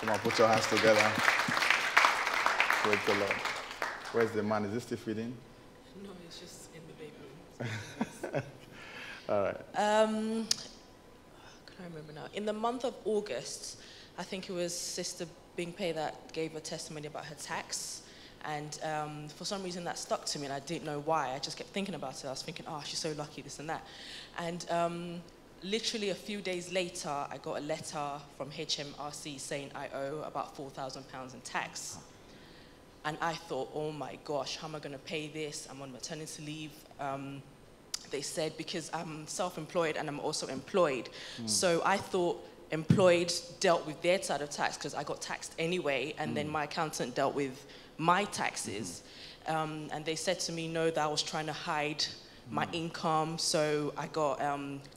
Come on, put your hands together. Praise the Lord. Where's the man? Is he still feeding? No, it's just in the baby room. All right. I can't remember now. In the month of August, I think it was Sister Bingpei that gave a testimony about her tax. And for some reason that stuck to me, and I didn't know why. I just kept thinking about it. I was thinking, oh, she's so lucky, this and that. And literally a few days later, I got a letter from HMRC saying I owe about £4,000 in tax. And I thought, oh my gosh, how am I going to pay this? I'm on maternity leave. They said, because I'm self-employed and I'm also employed. So I thought employed dealt with their side of tax because I got taxed anyway, and then my accountant dealt with my taxes. And they said to me, no, that I was trying to hide my income, so I got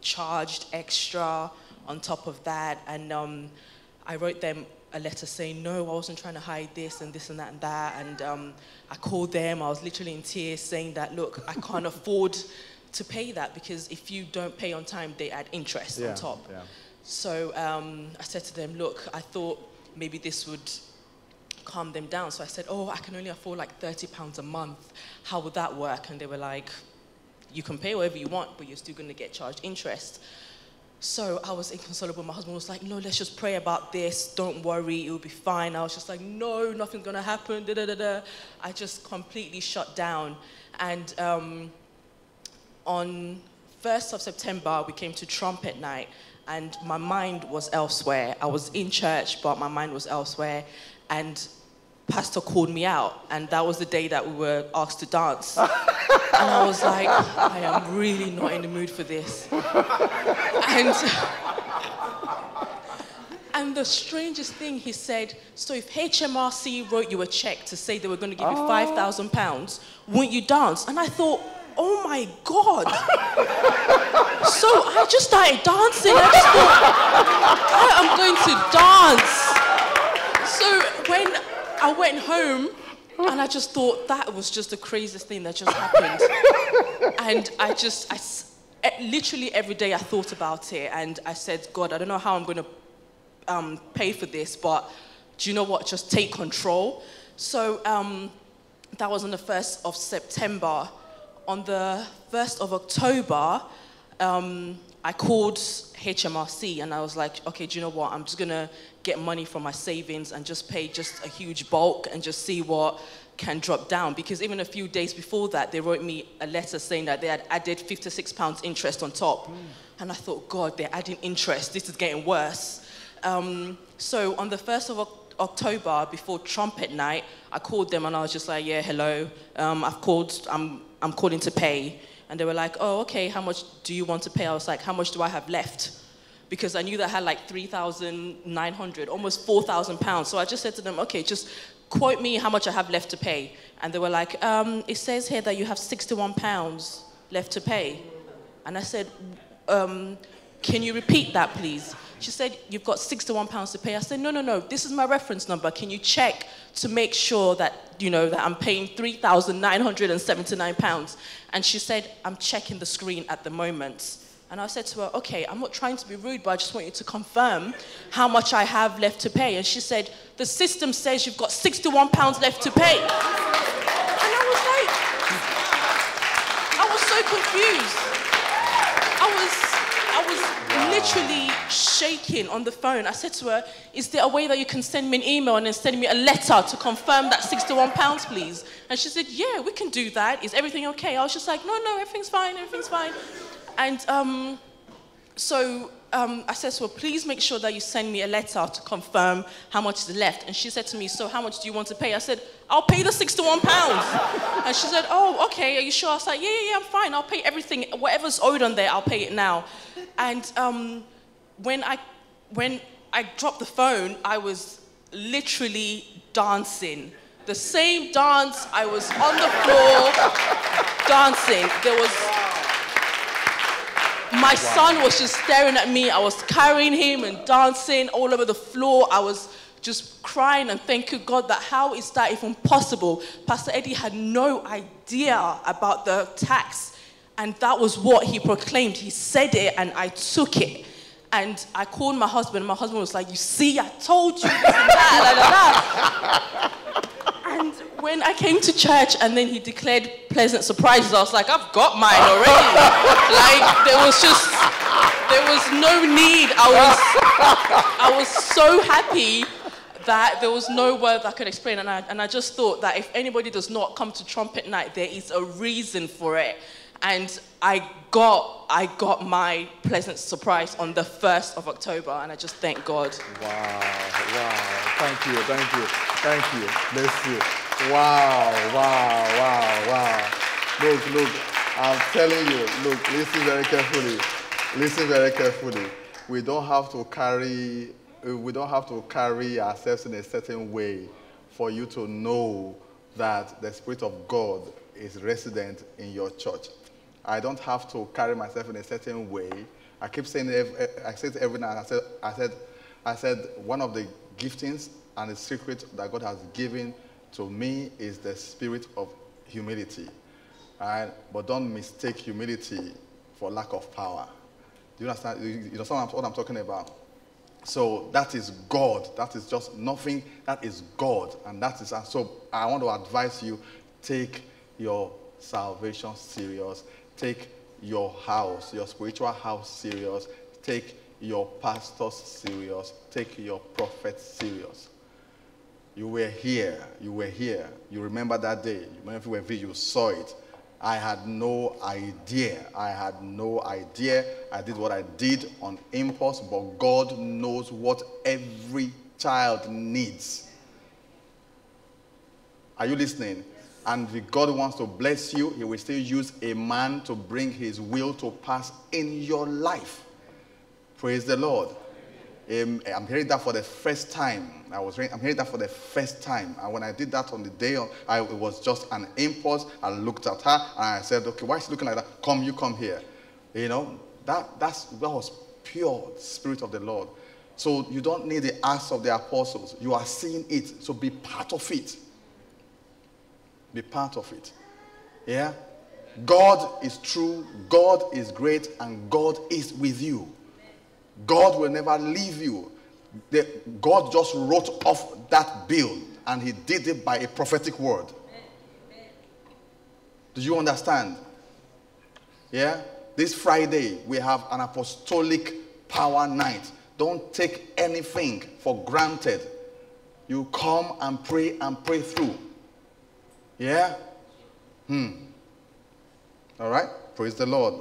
charged extra on top of that. And I wrote them a letter saying, no, I wasn't trying to hide this and that and that. And I called them, I was literally in tears saying that, look, I can't afford to pay that because if you don't pay on time, they add interest on top. Yeah. So I said to them, look, I thought maybe this would calm them down. So I said, oh, I can only afford like £30 a month. How would that work? And they were like, you can pay whatever you want, but you're still going to get charged interest. So I was inconsolable. My husband was like, no, let's just pray about this. Don't worry, it will be fine. I was just like, no, nothing's going to happen. Da, da, da, da. I just completely shut down. And on 1st of September, we came to trumpet night, and my mind was elsewhere. I was in church, but my mind was elsewhere. And Pastor called me out, and that was the day that we were asked to dance. And I was like, I am really not in the mood for this. And the strangest thing, he said, so if HMRC wrote you a check to say they were going to give you £5,000, wouldn't you dance? And I thought, oh my God. So I just started dancing. I just thought, I am going to dance. So when I went home, and I just thought that was just the craziest thing that just happened. And literally every day I thought about it, and I said, God, I don't know how I'm going to pay for this, but do you know what? Just take control. So that was on the 1st of September. On the 1st of October, I called HMRC and I was like, okay, do you know what? I'm just going to get money from my savings and just pay just a huge bulk and just see what can drop down. Because even a few days before that, they wrote me a letter saying that they had added £56 interest on top. And I thought, God, they're adding interest. This is getting worse. So on the 1st of October, before trumpet night, I called them and I was just like, yeah, hello, I'm calling to pay. And they were like, oh, okay, how much do you want to pay? I was like, how much do I have left? Because I knew that I had like 3,900, almost 4,000 pounds. So I just said to them, okay, just quote me how much I have left to pay. And they were like, it says here that you have 61 pounds left to pay. And I said, can you repeat that, please? She said, you've got 61 pounds to pay. I said, no, this is my reference number. Can you check to make sure that, you know, that I'm paying 3,979 pounds? And she said, I'm checking the screen at the moment. And I said to her, okay, I'm not trying to be rude, but I just want you to confirm how much I have left to pay. And she said, the system says you've got 61 pounds left to pay. And I was like, I was so confused. I was literally shaking on the phone. I said to her, is there a way that you can send me an email and then send me a letter to confirm that 61 pounds, please? And she said, yeah, we can do that. Is everything okay? I was just like, no, everything's fine, everything's fine. And so I said to her, please make sure that you send me a letter to confirm how much is left. And she said to me, so how much do you want to pay? I said, I'll pay the 61 pounds. And she said, oh, okay, are you sure? I was like, yeah, I'm fine. I'll pay everything. Whatever's owed on there, I'll pay it now. And when I dropped the phone, I was literally dancing. The same dance, I was on the floor dancing. My son was just staring at me. I was carrying him and dancing all over the floor. I was just crying and thanking God that how is that even possible? Pastor Eddie had no idea about the tax, and that was what he proclaimed. He said it and I took it. And I called my husband, and my husband was like, you see, I told you this and that, And when I came to church and then he declared pleasant surprises, I was like, I've got mine already. Like, there was no need. I was so happy that there was no word that could explain. And I just thought that if anybody does not come to trumpet night, there is a reason for it. And I got my pleasant surprise on the 1st of October, and I just thank God. Wow. Thank you. Bless you. Wow. Look, I'm telling you, look, listen very carefully. We don't have to carry ourselves in a certain way for you to know that the Spirit of God is resident in your church. I don't have to carry myself in a certain way. I keep saying I said every night. I said one of the giftings and the secret that God has given to me is the spirit of humility. Right? But don't mistake humility for lack of power. Do you understand? You understand what I'm talking about? So that is God. That is just nothing. That is God, and that is. And so I want to advise you: take your salvation serious. Take your house, your spiritual house serious. Take your pastors serious. Take your prophets serious. You were here. You remember that day. You saw it. I had no idea. I did what I did on impulse, but God knows what every child needs. Are you listening? And if God wants to bless you, he will still use a man to bring his will to pass in your life. Praise the Lord. I'm hearing that for the first time. I'm hearing that for the first time. And when I did that on the day, it was just an impulse. I looked at her and I said, okay, why is she looking like that? You come here. You know, that was pure Spirit of the Lord. So you don't need the Acts of the Apostles. You are seeing it. So be part of it. Be part of it. Yeah? God is true, God is great, and God is with you. God will never leave you. God just wrote off that bill, and he did it by a prophetic word. Do you understand? Yeah? This Friday, we have an apostolic power night. Don't take anything for granted. You come and pray through. Yeah? All right? Praise the Lord.